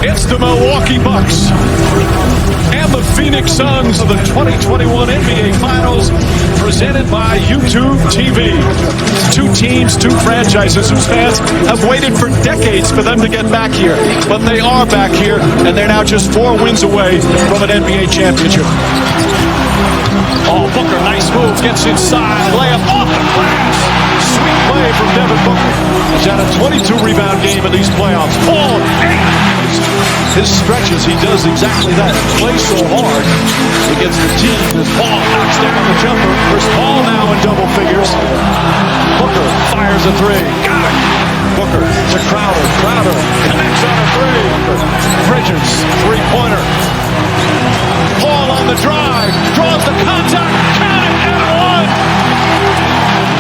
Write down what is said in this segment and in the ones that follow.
It's the Milwaukee Bucks and the Phoenix Suns of the 2021 NBA Finals, presented by YouTube TV. Two teams, two franchises whose fans have waited for decades for them to get back here. But they are back here, and they're now just 4 wins away from an NBA championship. Oh, Booker, nice move, gets inside, layup off the glass. Sweet play from Devin Booker. He's had a 22-rebound game in these playoffs. Paul, his stretches, he does exactly that. Plays so hard against the team as Paul knocks down the jumper. Chris Paul now in double figures. Booker fires a three. Got it. Booker to Crowder. Crowder connects on a three. Bridges, three-pointer. Paul on the drive, draws the contact, count it, and one.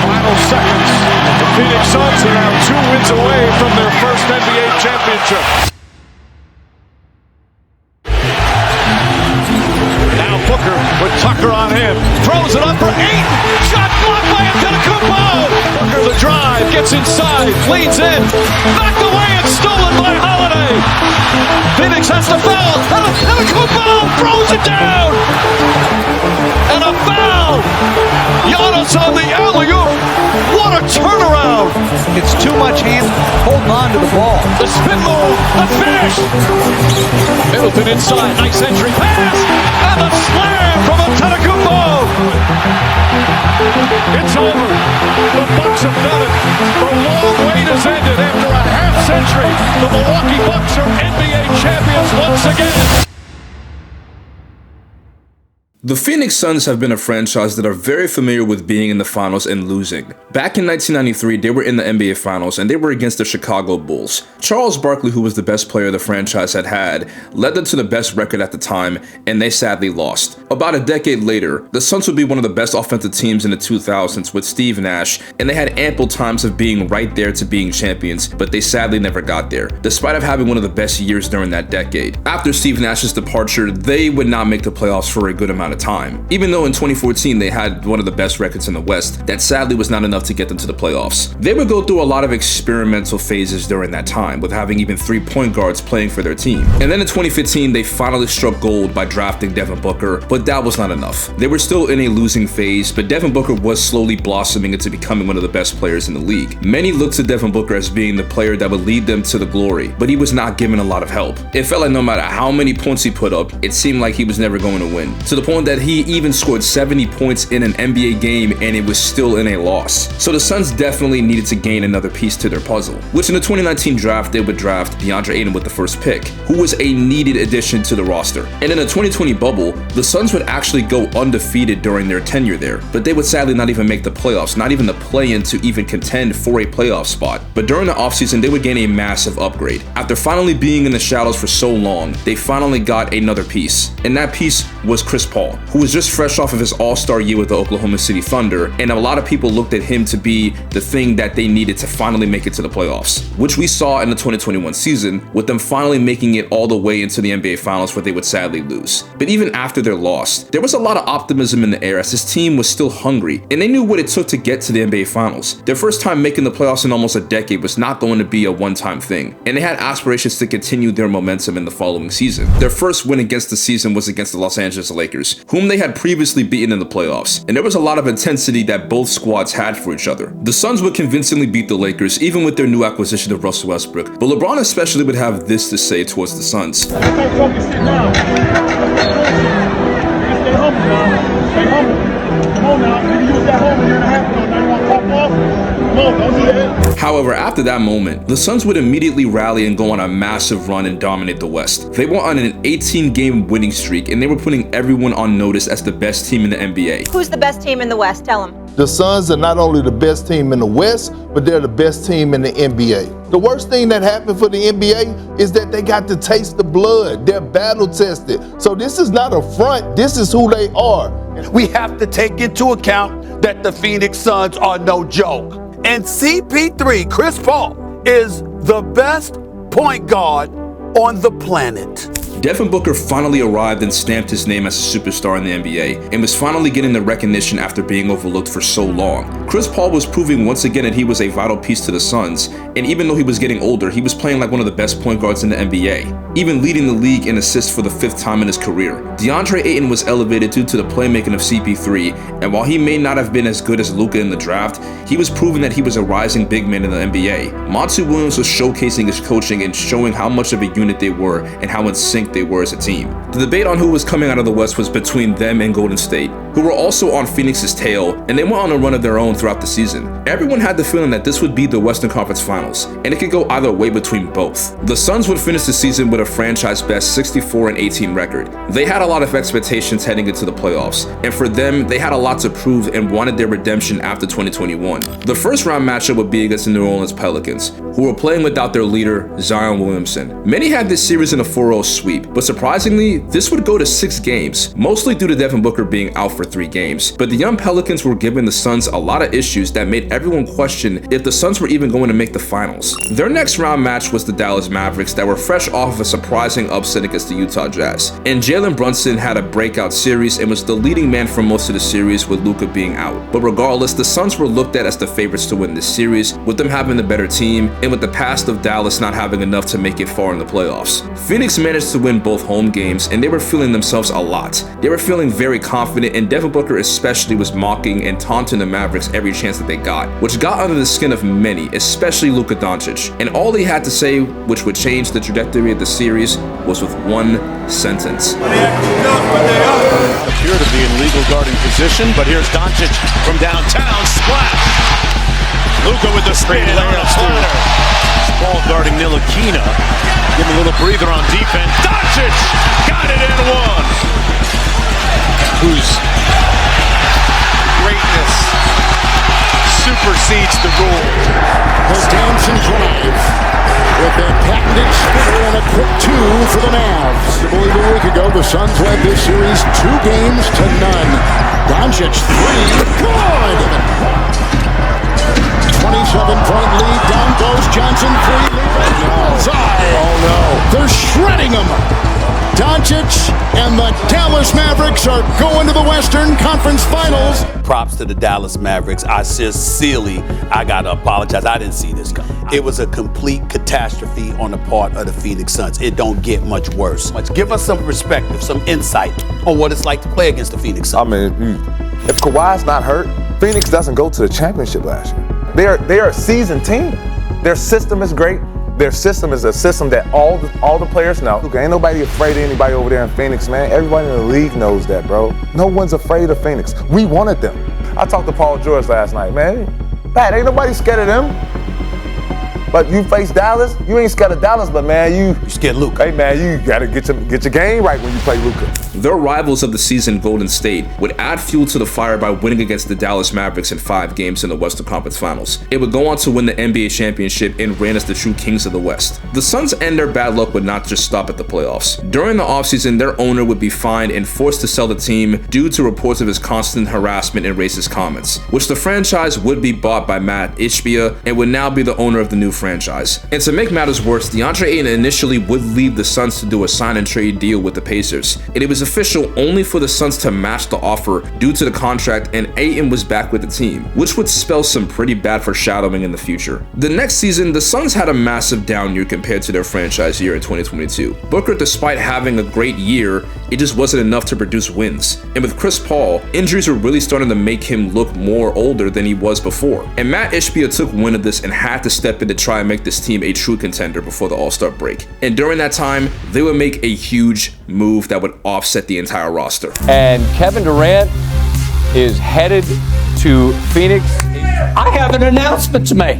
Final seconds. The Phoenix Suns are now 2 wins away from their first NBA championship. Now Booker with Tucker on him, throws it up for 8. Shot blocked by Antetokounmpo. Booker the drive, gets inside, leans in, backed away and stolen by Holiday. Phoenix has to foul. Antetokounmpo throws it down. And a foul. Giannis on the alley-oop. What a turnaround. It's too much hand holding on to the ball. The spin move. The finish. Middleton inside. Nice entry pass. And the slam from Antetokounmpo. It's over. The Bucks have done it. The long wait has ended after a half-century. The Milwaukee Bucks are NBA champions once again. The Phoenix Suns have been a franchise that are very familiar with being in the finals and losing. Back in 1993, they were in the NBA Finals and they were against the Chicago Bulls. Charles Barkley, who was the best player the franchise had, led them to the best record at the time, and they sadly lost. About a decade later, the Suns would be one of the best offensive teams in the 2000s with Steve Nash, and they had ample times of being right there to being champions, but they sadly never got there, despite of having one of the best years during that decade. After Steve Nash's departure, they would not make the playoffs for a good amount of time. Even though in 2014 they had one of the best records in the West, that sadly was not enough to get them to the playoffs. They would go through a lot of experimental phases during that time, with having even 3 point guards playing for their team. And then in 2015, they finally struck gold by drafting Devin Booker, but that was not enough. They were still in a losing phase, but Devin Booker was slowly blossoming into becoming one of the best players in the league. Many looked to Devin Booker as being the player that would lead them to the glory, but he was not given a lot of help. It felt like no matter how many points he put up, it seemed like he was never going to win, to the point that he even scored 70 points in an NBA game and it was still in a loss. So the Suns definitely needed to gain another piece to their puzzle, which in the 2019 draft they would draft DeAndre Ayton with the first pick, who was a needed addition to the roster. And in the 2020 bubble, the Suns would actually go undefeated during their tenure there, but they would sadly not even make the playoffs, not even the play-in to even contend for a playoff spot. But during the offseason, they would gain a massive upgrade. After finally being in the shadows for so long, they finally got another piece, and that piece was Chris Paul, who was just fresh off of his all-star year with the Oklahoma City Thunder, and a lot of people looked at him to be the thing that they needed to finally make it to the playoffs, which we saw in the 2021 season, with them finally making it all the way into the NBA Finals where they would sadly lose. But even after their loss, there was a lot of optimism in the air as his team was still hungry, and they knew what it took to get to the NBA Finals. Their first time making the playoffs in almost a decade was not going to be a one-time thing, and they had aspirations to continue their momentum in the following season. Their first win against the season was against the Los Angeles Lakers, whom they had previously beaten in the playoffs, and there was a lot of intensity that both squads had for each other. The Suns would convincingly beat the Lakers, even with their new acquisition of Russell Westbrook, but LeBron especially would have this to say towards the Suns. Stay humble, now. Stay humble. Come on now. You use that home a year and a half ago. Now you want to pop off? Come on, don't do that. However, after that moment, the Suns would immediately rally and go on a massive run and dominate the West. They went on an 18-game winning streak, and they were putting everyone on notice as the best team in the NBA. Who's the best team in the West? Tell them. The Suns are not only the best team in the West, but they're the best team in the NBA. The worst thing that happened for the NBA is that they got to taste the blood. They're battle tested. So this is not a front. This is who they are. We have to take into account that the Phoenix Suns are no joke. And CP3, Chris Paul, is the best point guard on the planet. Devin Booker finally arrived and stamped his name as a superstar in the NBA, and was finally getting the recognition after being overlooked for so long. Chris Paul was proving once again that he was a vital piece to the Suns, and even though he was getting older, he was playing like one of the best point guards in the NBA, even leading the league in assists for the 5th time in his career. DeAndre Ayton was elevated due to the playmaking of CP3, and while he may not have been as good as Luka in the draft, he was proving that he was a rising big man in the NBA. Monty Williams was showcasing his coaching and showing how much of a unit they were and how in sync they were as a team. The debate on who was coming out of the West was between them and Golden State, who were also on Phoenix's tail, and they went on a run of their own throughout the season. Everyone had the feeling that this would be the Western Conference Finals, and it could go either way between both. The Suns would finish the season with a franchise-best 64-18 record. They had a lot of expectations heading into the playoffs, and for them, they had a lot to prove and wanted their redemption after 2021. The first round matchup would be against the New Orleans Pelicans, who were playing without their leader, Zion Williamson. Many had this series in a 4-0 sweep, but surprisingly, this would go to 6 games, mostly due to Devin Booker being out for 3 games. But the young Pelicans were giving the Suns a lot of issues that made everyone question if the Suns were even going to make the finals. Their next round match was the Dallas Mavericks that were fresh off of a surprising upset against the Utah Jazz. And Jalen Brunson had a breakout series and was the leading man for most of the series with Luka being out. But regardless, the Suns were looked at as the favorites to win this series, with them having the better team and with the past of Dallas not having enough to make it far in the playoffs. Phoenix managed to win both home games and they were feeling themselves a lot. They were feeling very confident, and Devin Booker especially was mocking and taunting the Mavericks every chance that they got, which got under the skin of many, especially Luka Doncic. And all he had to say, which would change the trajectory of the series, was with one sentence. Appear to be in legal guarding position, but here's Doncic from downtown. Splash! Luka with the spin on a platter. Ball guarding Ntilikina. Give him a little breather on defense. Doncic got it in one. Whose greatness supersedes the rule. The dancing drive with their patented spinner and a quick 2 for the Mavs. I believe a week ago, the Suns led this series 2 games to none. Doncic 3, good! 27-point lead, down goes Johnson, 3. Oh no, they're shredding him. Doncic and the Dallas Mavericks are going to the Western Conference Finals. Props to the Dallas Mavericks. I gotta apologize. I didn't see this coming. It was a complete catastrophe on the part of the Phoenix Suns. It don't get much worse. Give us some perspective, some insight on what it's like to play against the Phoenix Suns. I mean, if Kawhi's not hurt, Phoenix doesn't go to the championship last year. They are a seasoned team. Their system is great. Their system is a system that all the players know. Look, ain't nobody afraid of anybody over there in Phoenix, man. Everybody in the league knows that, bro. No one's afraid of Phoenix. We wanted them. I talked to Paul George last night, man. Pat, ain't nobody scared of them. But you face Dallas, you ain't scared of Dallas, but man, you scared Luka. Hey man, you gotta get your game right when you play Luka. Their rivals of the season, Golden State, would add fuel to the fire by winning against the Dallas Mavericks in 5 games in the Western Conference Finals. It would go on to win the NBA championship and reign as the true kings of the West. The Suns and their bad luck would not just stop at the playoffs. During the offseason, their owner would be fined and forced to sell the team due to reports of his constant harassment and racist comments, which the franchise would be bought by Matt Ishbia and would now be the owner of the new franchise. And to make matters worse, DeAndre Ayton initially would leave the Suns to do a sign and trade deal with the Pacers, and it was official only for the Suns to match the offer due to the contract, and Ayton was back with the team, which would spell some pretty bad foreshadowing in the future. The next season, the Suns had a massive down year compared to their franchise year in 2022. Booker, despite having a great year, it just wasn't enough to produce wins. And with Chris Paul, injuries were really starting to make him look more older than he was before. And Matt Ishbia took wind of this and had to step in to try and make this team a true contender before the All-Star break. And during that time, they would make a huge move that would offset the entire roster. And Kevin Durant is headed to Phoenix. I have an announcement to make.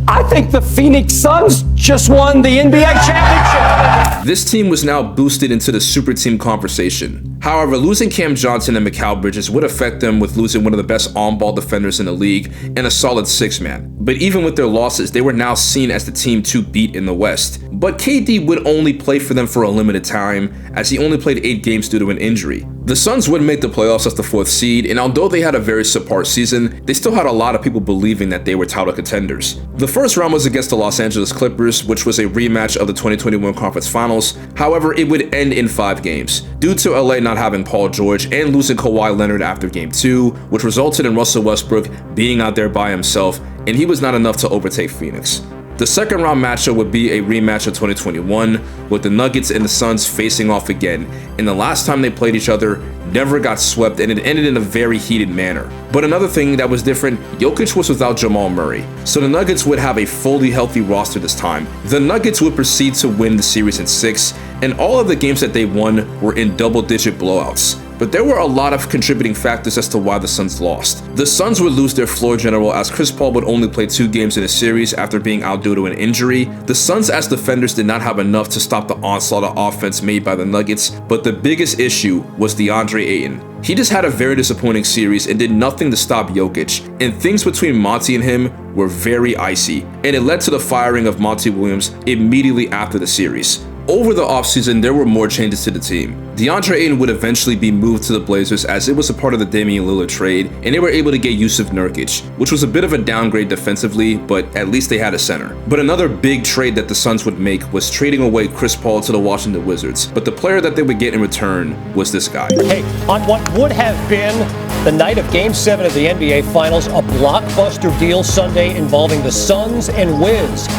I think the Phoenix Suns just won the NBA championship. This team was now boosted into the super team conversation. However, losing Cam Johnson and Mikal Bridges would affect them with losing one of the best on-ball defenders in the league and a solid 6-man. But even with their losses, they were now seen as the team to beat in the West. But KD would only play for them for a limited time, as he only played 8 games due to an injury. The Suns would make the playoffs as the 4th seed, and although they had a very subpar season, they still had a lot of people believing that they were title contenders. The first round was against the Los Angeles Clippers, Clippers, which was a rematch of the 2021 Conference Finals. However, it would end in 5 games, due to LA not having Paul George and losing Kawhi Leonard after Game 2, which resulted in Russell Westbrook being out there by himself, and he was not enough to overtake Phoenix. The second round matchup would be a rematch of 2021, with the Nuggets and the Suns facing off again, and the last time they played each other never got swept, and it ended in a very heated manner. But another thing that was different, Jokic was without Jamal Murray, so the Nuggets would have a fully healthy roster this time. The Nuggets would proceed to win the series in 6, and all of the games that they won were in double-digit blowouts. But there were a lot of contributing factors as to why the Suns lost. The Suns would lose their floor general, as Chris Paul would only play 2 games in a series after being out due to an injury. The Suns as defenders did not have enough to stop the onslaught of offense made by the Nuggets, but the biggest issue was DeAndre Ayton. He just had a very disappointing series and did nothing to stop Jokic, and things between Monty and him were very icy, and it led to the firing of Monty Williams immediately after the series. Over the offseason, there were more changes to the team. DeAndre Ayton would eventually be moved to the Blazers, as it was a part of the Damian Lillard trade, and they were able to get Yusuf Nurkic, which was a bit of a downgrade defensively, but at least they had a center. But another big trade that the Suns would make was trading away Chris Paul to the Washington Wizards, but the player that they would get in return was this guy. Hey, on what would have been the night of Game 7 of the NBA Finals, a blockbuster deal Sunday involving the Suns and Wiz.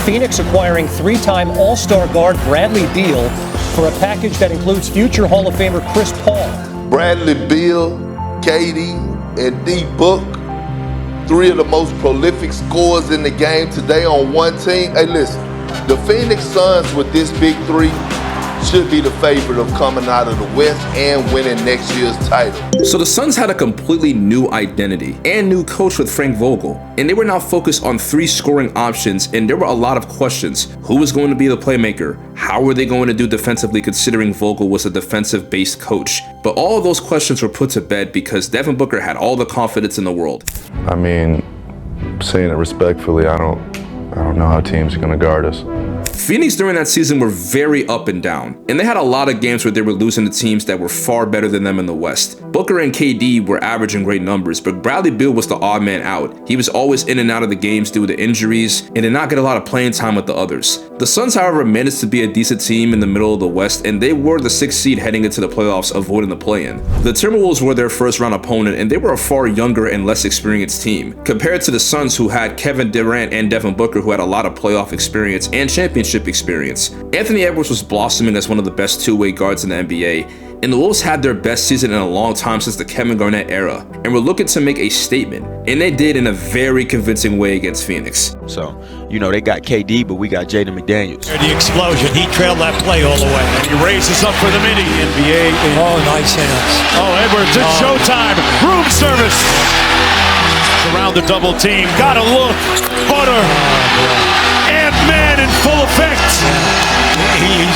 Phoenix acquiring 3-time All-Star guard Bradley Beal for a package that includes future Hall of Famer Chris Paul. Bradley Beal, KD, and D Book, 3 of the most prolific scorers in the game today on one team. Hey, listen, the Phoenix Suns with this big 3 should be the favorite of coming out of the West and winning next year's title. So the Suns had a completely new identity and new coach with Frank Vogel, and they were now focused on 3 scoring options, and there were a lot of questions. Who was going to be the playmaker? How were they going to do defensively, considering Vogel was a defensive-based coach? But all of those questions were put to bed because Devin Booker had all the confidence in the world. I mean, saying it respectfully, I don't know how teams are going to guard us. Phoenix during that season were very up and down, and they had a lot of games where they were losing to teams that were far better than them in the West. Booker and KD were averaging great numbers, but Bradley Beal was the odd man out. He was always in and out of the games due to injuries and did not get a lot of playing time with the others. The Suns, however, managed to be a decent team in the middle of the West, and they were the 6th seed heading into the playoffs, avoiding the play-in. The Timberwolves were their first round opponent, and they were a far younger and less experienced team, compared to the Suns, who had Kevin Durant and Devin Booker, who had a lot of playoff experience and championship experience. Anthony Edwards was blossoming as one of the best two-way guards in the NBA, and the Wolves had their best season in a long time since the Kevin Garnett era, and were looking to make a statement, and they did in a very convincing way against Phoenix. So, you know, they got KD, but we got Jaden McDaniels. The explosion, he trailed that play all the way. And he raises up for the mini. NBA. Oh, nice hands. Oh, Edwards, it's showtime. Room service. Around the double team. Gotta look. Butter. Ant-Man in full effect.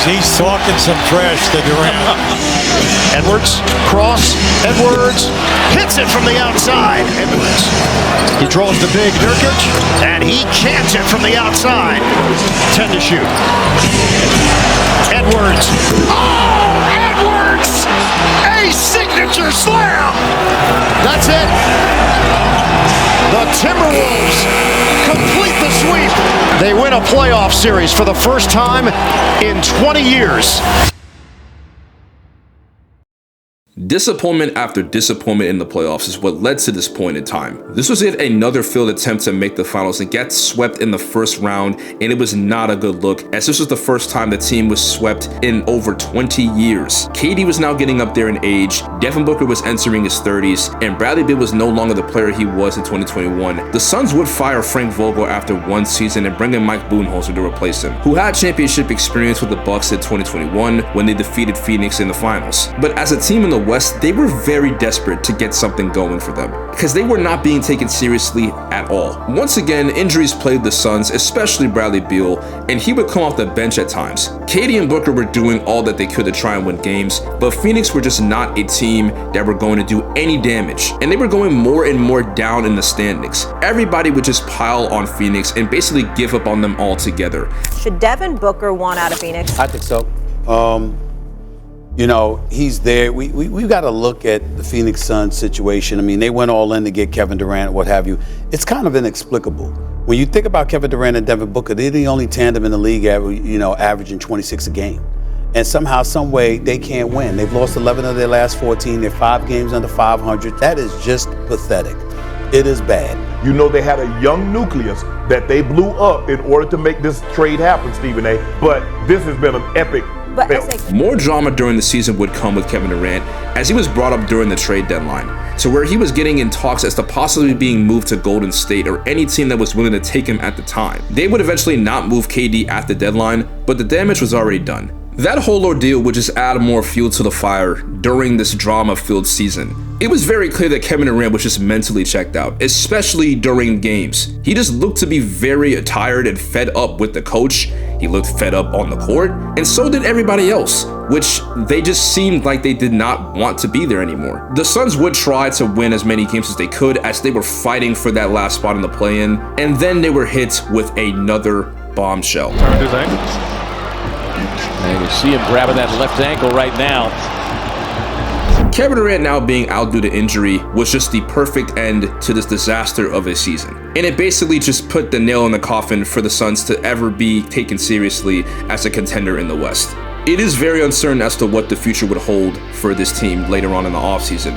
He's talking some trash to Durant. Edwards, cross, Edwards, hits it from the outside. Edwards, he draws the big Nurkic, and he cans it from the outside. 10 to shoot. Edwards, oh, Edwards, a signature slam. That's it. The Timberwolves complete the sweep. They win a playoff series for the first time in 20 years. Disappointment after disappointment in the playoffs is what led to this point in time. This was yet another failed attempt to make the finals and get swept in the first round, and it was not a good look, as this was the first time the team was swept in over 20 years. KD was now getting up there in age, Devin Booker was entering his 30s, and Bradley Beal was no longer the player he was in 2021. The Suns would fire Frank Vogel after 1 season and bring in Mike Budenholzer to replace him, who had championship experience with the Bucks in 2021 when they defeated Phoenix in the finals. But as a team in the West, they were very desperate to get something going for them, because they were not being taken seriously at all. Once again, injuries plagued the Suns, especially Bradley Beal, and he would come off the bench at times. KD and Booker were doing all that they could to try and win games, but Phoenix were just not a team that were going to do any damage, and they were going more and more down in the standings. Everybody would just pile on Phoenix and basically give up on them altogether. Should Devin Booker want out of Phoenix? I think so. You know, he's there. We've got to look at the Phoenix Suns situation. I mean, they went all in to get Kevin Durant, what have you. It's kind of inexplicable. When you think about Kevin Durant and Devin Booker, they're the only tandem in the league, averaging 26 a game. And somehow, some way, they can't win. They've lost 11 of their last 14. They're 5 games under 500. That is just pathetic. It is bad. You know, they had a young nucleus that they blew up in order to make this trade happen, Stephen A. But this has been an epic fail. More drama during the season would come with Kevin Durant, as he was brought up during the trade deadline, to where he was getting in talks as to possibly being moved to Golden State or any team that was willing to take him at the time. They would eventually not move KD at the deadline, but the damage was already done. That whole ordeal would just add more fuel to the fire during this drama-filled season. It was very clear that Kevin Durant was just mentally checked out, especially during games. He just looked to be very tired and fed up with the coach. He looked fed up on the court, and so did everybody else, which they just seemed like they did not want to be there anymore. The Suns would try to win as many games as they could as they were fighting for that last spot in the play-in, and then they were hit with another bombshell. Turned his ankles. And you see him grabbing that left ankle right now. Kevin Durant now being out due to injury was just the perfect end to this disaster of a season. And it basically just put the nail in the coffin for the Suns to ever be taken seriously as a contender in the West. It is very uncertain as to what the future would hold for this team later on in the offseason.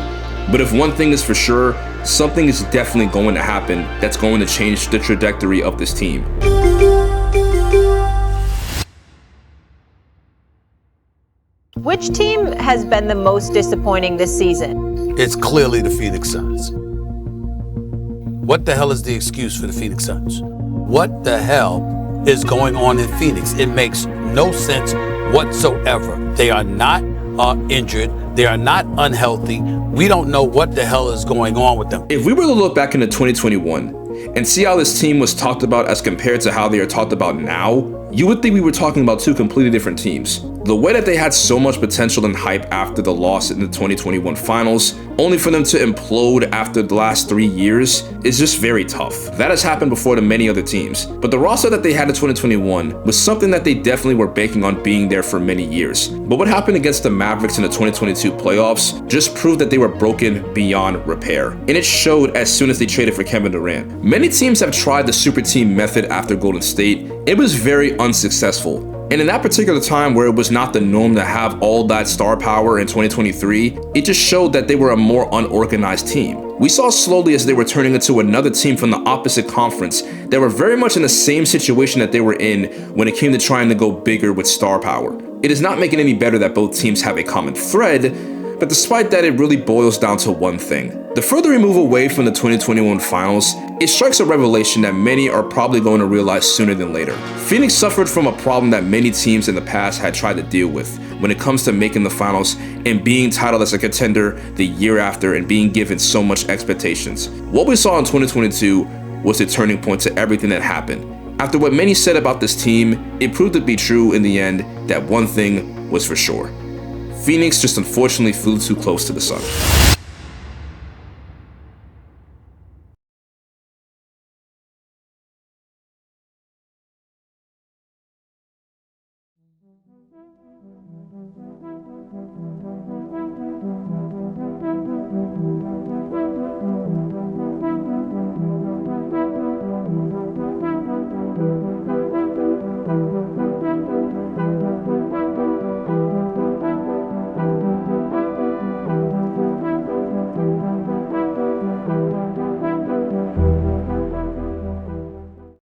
But if one thing is for sure, something is definitely going to happen that's going to change the trajectory of this team. Which team has been the most disappointing this season? It's clearly the Phoenix Suns. What the hell is the excuse for the Phoenix Suns? What the hell is going on in Phoenix? It makes no sense whatsoever. They are not injured. They are not unhealthy. We don't know what the hell is going on with them. If we were to look back into 2021 and see how this team was talked about as compared to how they are talked about now, you would think we were talking about two completely different teams. The way that they had so much potential and hype after the loss in the 2021 finals, only for them to implode after the last 3 years, is just very tough. That has happened before to many other teams. But the roster that they had in 2021 was something that they definitely were banking on being there for many years. But what happened against the Mavericks in the 2022 playoffs just proved that they were broken beyond repair. And it showed as soon as they traded for Kevin Durant. Many teams have tried the super team method after Golden State. It was very unsuccessful. And in that particular time where it was not the norm to have all that star power in 2023, it just showed that they were a more unorganized team. We saw slowly as they were turning into another team from the opposite conference that were very much in the same situation that they were in when it came to trying to go bigger with star power. It is not making any better that both teams have a common thread, but despite that, it really boils down to one thing. The further we move away from the 2021 finals, it strikes a revelation that many are probably going to realize sooner than later. Phoenix suffered from a problem that many teams in the past had tried to deal with when it comes to making the finals and being titled as a contender the year after and being given so much expectations. What we saw in 2022 was the turning point to everything that happened. After what many said about this team, it proved to be true in the end that one thing was for sure. Phoenix just unfortunately flew too close to the sun.